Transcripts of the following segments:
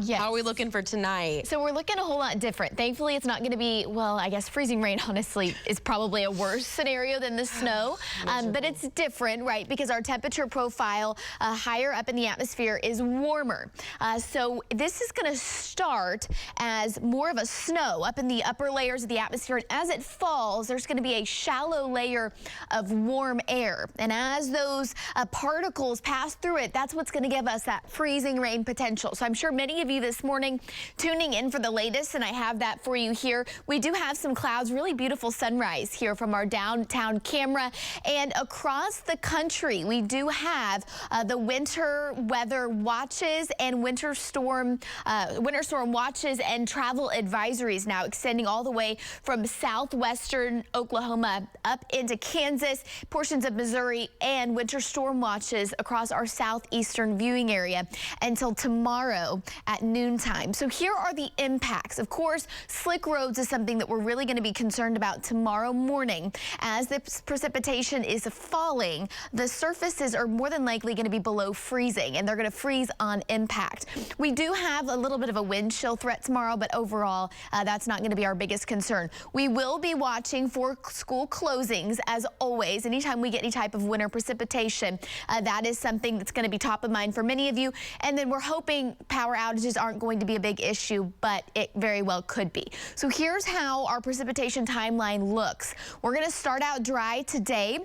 Yes. How are we looking for tonight? So we're looking a whole lot different. Thankfully, it's not going to be, well, I guess freezing rain, honestly, is probably a worse scenario than the snow. But it's different, right? Because our temperature profile higher up in the atmosphere is warmer. So this is going to start as more of a snow up in the upper layers of the atmosphere. And as it falls, there's going to be a shallow layer of warm air. And as those particles pass through it, that's what's going to give us that freezing rain potential. So I'm sure many of you this morning tuning in for the latest, and I have that for you here. We do have some clouds, really beautiful sunrise here from our downtown camera, and across the country we do have the winter weather watches and winter storm watches and travel advisories now extending all the way from southwestern Oklahoma up into Kansas, portions of Missouri, and winter storm watches across our southeastern viewing area until tomorrow at noontime. So here are the impacts. Of course, slick roads is something that we're really going to be concerned about tomorrow morning. As the precipitation is falling, the surfaces are more than likely going to be below freezing, and they're going to freeze on impact. We do have a little bit of a wind chill threat tomorrow, but overall, that's not going to be our biggest concern. We will be watching for school closings as always. Anytime we get any type of winter precipitation, that is something that's going to be top of mind for many of you. And then we're hoping power outages aren't going to be a big issue, but it very well could be. So here's how our precipitation timeline looks. We're going to start out dry today.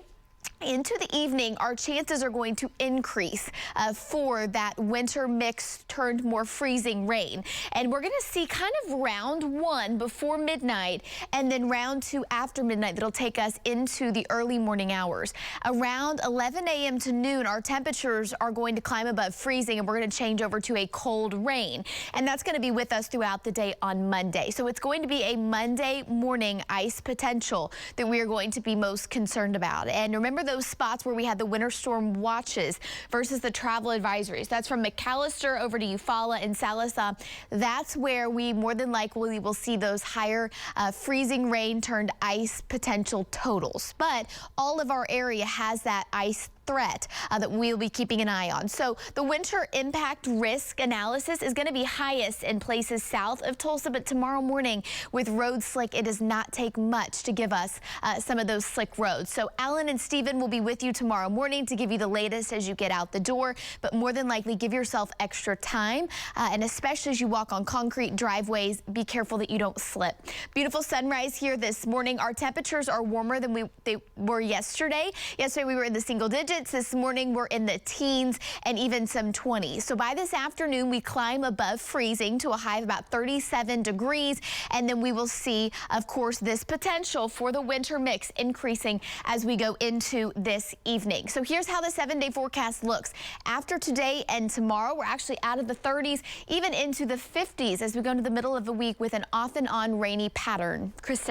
Into the evening, our chances are going to increase for that winter mix turned more freezing rain. And we're going to see kind of round one before midnight and then round two after midnight that'll take us into the early morning hours. Around 11 a.m. to noon, our temperatures are going to climb above freezing, and we're going to change over to a cold rain. And that's going to be with us throughout the day on Monday. So it's going to be a Monday morning ice potential that we are going to be most concerned about. And remember those spots where we had the winter storm watches versus the travel advisories. That's from McAllister over to Eufaula and Sallisaw. That's where we more than likely will see those higher freezing rain turned ice potential totals. But all of our area has that ice threat that we'll be keeping an eye on. So the winter impact risk analysis is going to be highest in places south of Tulsa, but tomorrow morning with road slick, it does not take much to give us some of those slick roads. So Alan and Stephen will be with you tomorrow morning to give you the latest as you get out the door, but more than likely give yourself extra time, and especially as you walk on concrete driveways, be careful that you don't slip. Beautiful sunrise here this morning. Our temperatures are warmer than they were yesterday. Yesterday we were in the single digits. This morning we're in the teens and even some 20s. So by this afternoon we climb above freezing to a high of about 37 degrees, and then we will see, of course, this potential for the winter mix increasing as we go into this evening. So here's how the 7-day forecast looks. After today and tomorrow, we're actually out of the 30s, even into the 50s as we go into the middle of the week with an off and on rainy pattern. Kristen.